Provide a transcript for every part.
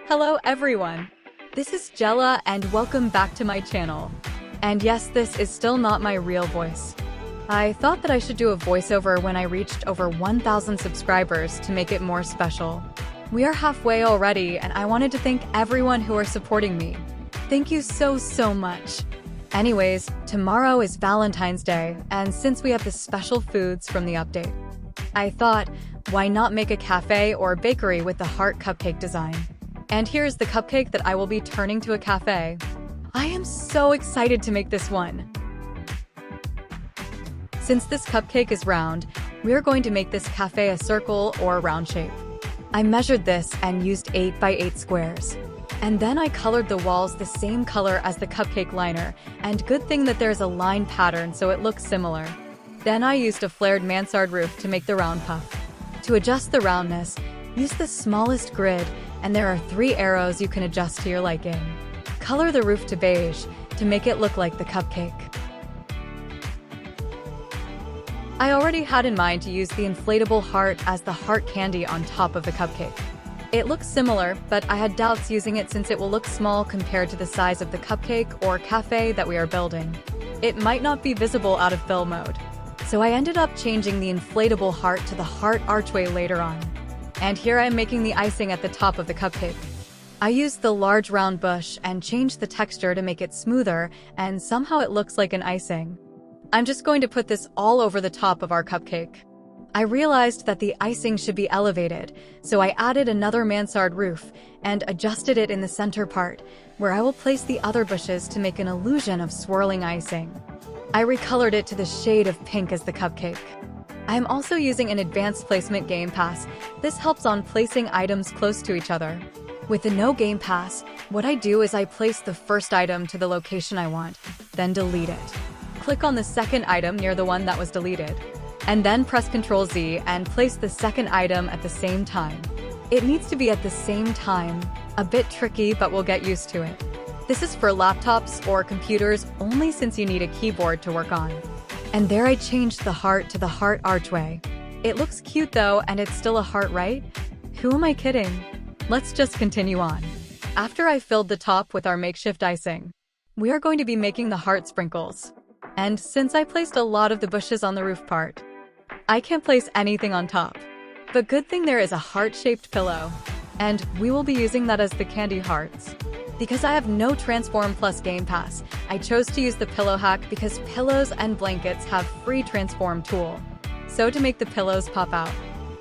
Hello everyone! This is Jella and welcome back to my channel. And yes, this is still not my real voice. I thought that I should do a voiceover when I reached over 1,000 subscribers to make it more special. We are halfway already and I wanted to thank everyone who are supporting me. Thank you so much. Anyways, tomorrow is Valentine's Day, and since we have the special foods from the update, I thought, why not make a cafe or bakery with the heart cupcake design? And here's the cupcake that I will be turning to a cafe. I am so excited to make this one. Since this cupcake is round, we are going to make this cafe a circle or a round shape. I measured this and used 8 by 8 squares. And then I colored the walls the same color as the cupcake liner, and good thing that there's a line pattern so it looks similar. Then I used a flared mansard roof to make the round puff. To adjust the roundness, use the smallest grid, and there are 3 arrows you can adjust to your liking. Color the roof to beige to make it look like the cupcake. I already had in mind to use the inflatable heart as the heart candy on top of the cupcake. It looks similar, but I had doubts using it since it will look small compared to the size of the cupcake or cafe that we are building. It might not be visible out of fill mode. So I ended up changing the inflatable heart to the heart archway later on. And here I am making the icing at the top of the cupcake. I used the large round bush and changed the texture to make it smoother, and somehow it looks like an icing. I'm just going to put this all over the top of our cupcake. I realized that the icing should be elevated, so I added another mansard roof and adjusted it in the center part, where I will place the other bushes to make an illusion of swirling icing. I recolored it to the shade of pink as the cupcake. I am also using an advanced placement Gamepass. This helps on placing items close to each other. With the no Gamepass, what I do is I place the first item to the location I want, then delete it. Click on the second item near the one that was deleted, and then press Ctrl Z and place the second item at the same time. It needs to be at the same time. A bit tricky, but we'll get used to it. This is for laptops or computers only since you need a keyboard to work on. And there I changed the heart to the heart archway. It looks cute though, and it's still a heart, right? Who am I kidding? Let's just continue on. After I filled the top with our makeshift icing, we are going to be making the heart sprinkles. And since I placed a lot of the bushes on the roof part, I can't place anything on top. But good thing there is a heart-shaped pillow, and we will be using that as the candy hearts. Because I have no Transform Plus Gamepass, I chose to use the pillow hack because pillows and blankets have free transform tool. So to make the pillows pop out,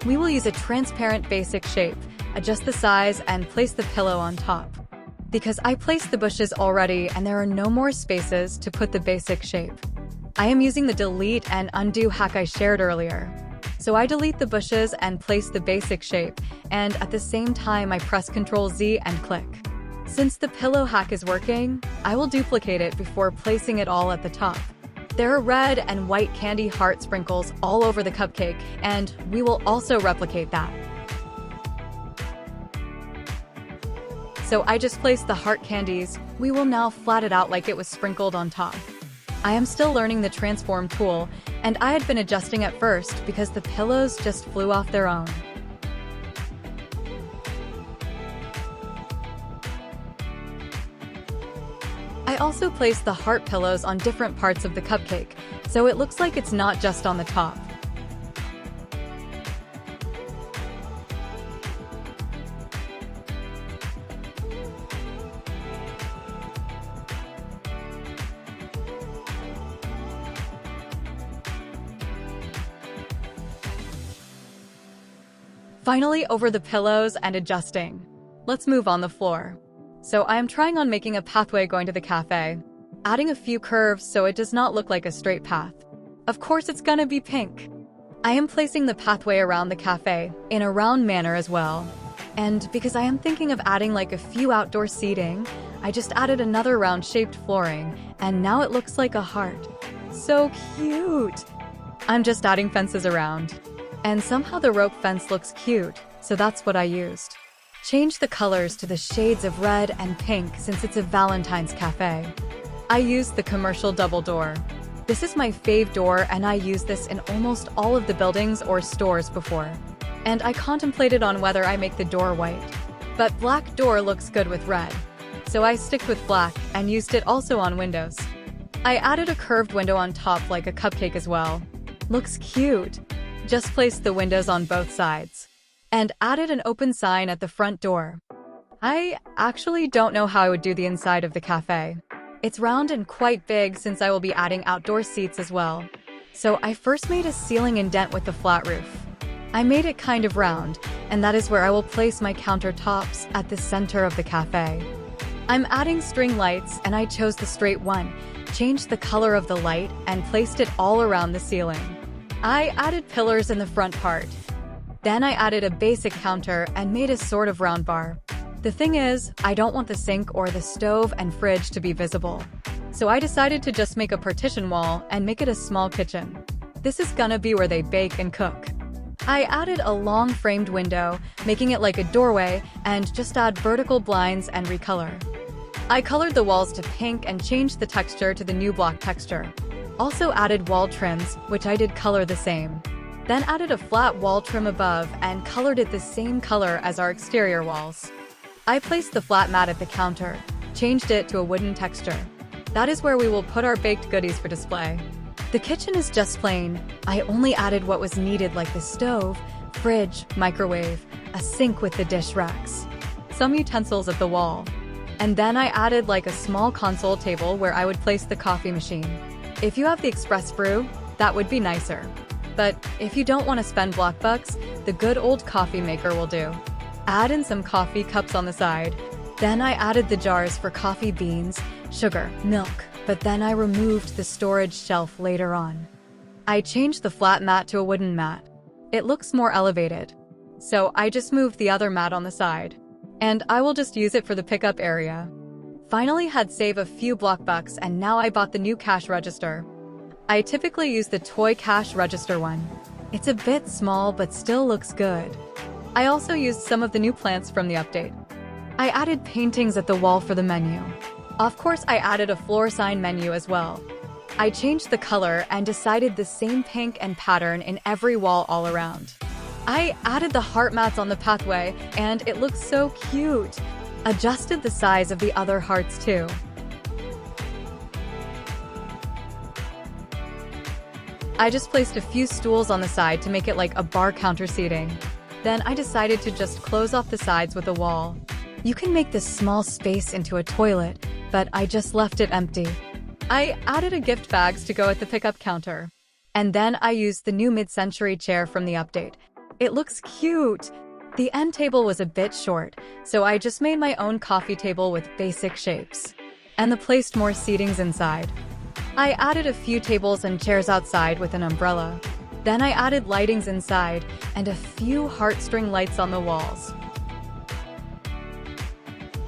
we will use a transparent basic shape, adjust the size, and place the pillow on top. Because I placed the bushes already and there are no more spaces to put the basic shape, I am using the delete and undo hack I shared earlier. So I delete the bushes and place the basic shape, and at the same time I press Ctrl Z and click. Since the pillow hack is working, I will duplicate it before placing it all at the top. There are red and white candy heart sprinkles all over the cupcake, and we will also replicate that. So I just placed the heart candies. We will now flat it out like it was sprinkled on top. I am still learning the transform tool, and I had been adjusting at first because the pillows just flew off their own. I also placed the heart pillows on different parts of the cupcake, so it looks like it's not just on the top. Finally, over the pillows and adjusting. Let's move on the floor. So I am trying on making a pathway going to the cafe, adding a few curves so it does not look like a straight path. Of course it's gonna be pink. I am placing the pathway around the cafe in a round manner as well. And because I am thinking of adding like a few outdoor seating, I just added another round shaped flooring, and now it looks like a heart. So cute! I'm just adding fences around. And somehow the rope fence looks cute, so that's what I used. Change the colors to the shades of red and pink since it's a Valentine's cafe. I used the commercial double door. This is my fave door and I use this in almost all of the buildings or stores before. And I contemplated on whether I make the door white. but black door looks good with red. So I sticked with black and used it also on windows. I added a curved window on top like a cupcake as well. Looks cute. Just placed the windows on both sides. And added an open sign at the front door. I actually don't know how I would do the inside of the cafe. It's round and quite big since I will be adding outdoor seats as well. So I first made a ceiling indent with the flat roof. I made it kind of round, and that is where I will place my countertops at the center of the cafe. I'm adding string lights and I chose the straight one, changed the color of the light, and placed it all around the ceiling. I added pillars in the front part. Then I added a basic counter and made a sort of round bar. The thing is, I don't want the sink or the stove and fridge to be visible. So I decided to just make a partition wall and make it a small kitchen. This is gonna be where they bake and cook. I added a long framed window, making it like a doorway, and just add vertical blinds and recolor. I colored the walls to pink and changed the texture to the new block texture. Also added wall trims, which I did color the same. Then added a flat wall trim above and colored it the same color as our exterior walls. I placed the flat mat at the counter, changed it to a wooden texture. That is where we will put our baked goodies for display. The kitchen is just plain. I only added what was needed like the stove, fridge, microwave, a sink with the dish racks, some utensils at the wall. And then I added like a small console table where I would place the coffee machine. If you have the express brew, that would be nicer. But if you don't want to spend block bucks, the good old coffee maker will do. Add in some coffee cups on the side. Then I added the jars for coffee beans, sugar, milk, but then I removed the storage shelf later on. I changed the flat mat to a wooden mat. It looks more elevated. So I just moved the other mat on the side. And I will just use it for the pickup area. Finally had saved a few block bucks and now I bought the new cash register. I typically use the toy cash register one. It's a bit small but still looks good. I also used some of the new plants from the update. I added paintings at the wall for the menu. Of course, I added a floor sign menu as well. I changed the color and decided the same pink and pattern in every wall all around. I added the heart mats on the pathway and it looks so cute. Adjusted the size of the other hearts too. I just placed a few stools on the side to make it like a bar counter seating. Then I decided to just close off the sides with a wall. You can make this small space into a toilet, but I just left it empty. I added a gift bags to go at the pickup counter. And then I used the new mid-century chair from the update. It looks cute. The end table was a bit short, so I just made my own coffee table with basic shapes. And placed more seatings inside. I added a few tables and chairs outside with an umbrella. Then I added lightings inside and a few heartstring lights on the walls.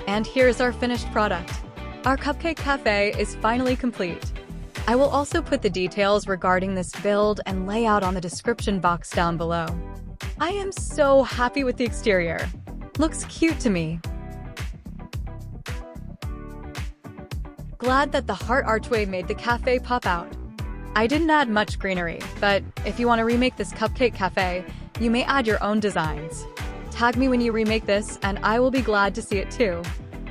And here's our finished product. Our cupcake cafe is finally complete. I will also put the details regarding this build and layout on the description box down below. I am so happy with the exterior. Looks cute to me. Glad that the heart archway made the cafe pop out. I didn't add much greenery, but if you want to remake this cupcake cafe, you may add your own designs. Tag me when you remake this and I will be glad to see it too.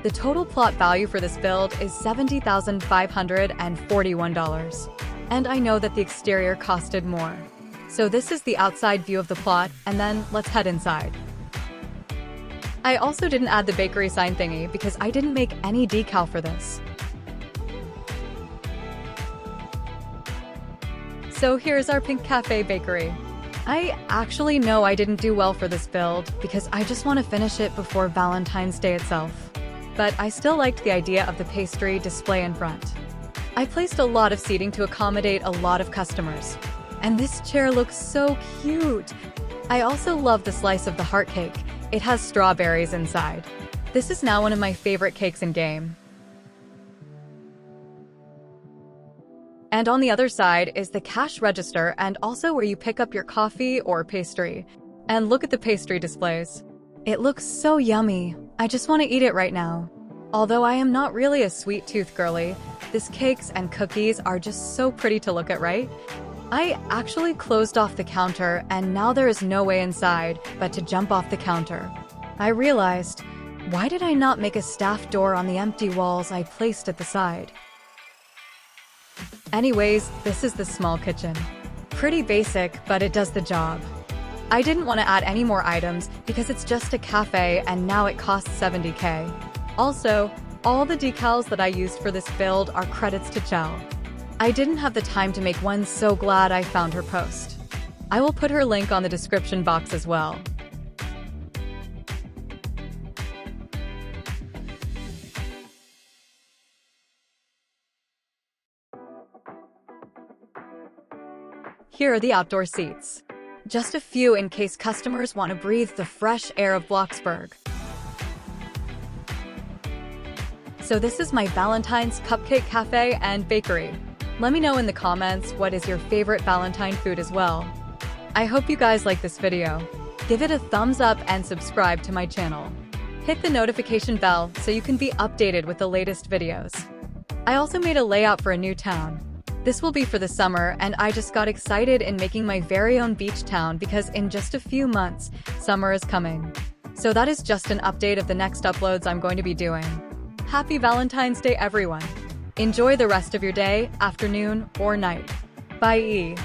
The total plot value for this build is $70,541. And I know that the exterior costed more. So this is the outside view of the plot, and then let's head inside. I also didn't add the bakery sign thingy because I didn't make any decal for this. So here's our pink cafe bakery. I actually know I didn't do well for this build because I just want to finish it before Valentine's Day itself. But I still liked the idea of the pastry display in front. I placed a lot of seating to accommodate a lot of customers. And this chair looks so cute. I also love the slice of the heart cake. It has strawberries inside. This is now one of my favorite cakes in game. And on the other side is the cash register and also where you pick up your coffee or pastry. And look at the pastry displays. It looks so yummy. I just want to eat it right now. Although I am not really a sweet tooth girly, these cakes and cookies are just so pretty to look at, right? I actually closed off the counter and now there is no way inside but to jump off the counter. I realized Why did I not make a staff door on the empty walls I placed at the side? Anyways, this is the small kitchen. Pretty basic, but it does the job. I didn't want to add any more items because it's just a cafe and now it costs 70k. Also, all the decals that I used for this build are credits to Chell. I didn't have the time to make one, so glad I found her post. I will put her link on the description box as well. Here are the outdoor seats. Just a few in case customers want to breathe the fresh air of Bloxburg. So this is my Valentine's Cupcake Cafe and Bakery. Let me know in the comments what is your favorite Valentine food as well. I hope you guys like this video. Give it a thumbs up and subscribe to my channel. Hit the notification bell so you can be updated with the latest videos. I also made a layout for a new town. This will be for the summer, and I just got excited in making my very own beach town because in just a few months, summer is coming. So that is just an update of the next uploads I'm going to be doing. Happy Valentine's Day, everyone! Enjoy the rest of your day, afternoon, or night. Bye.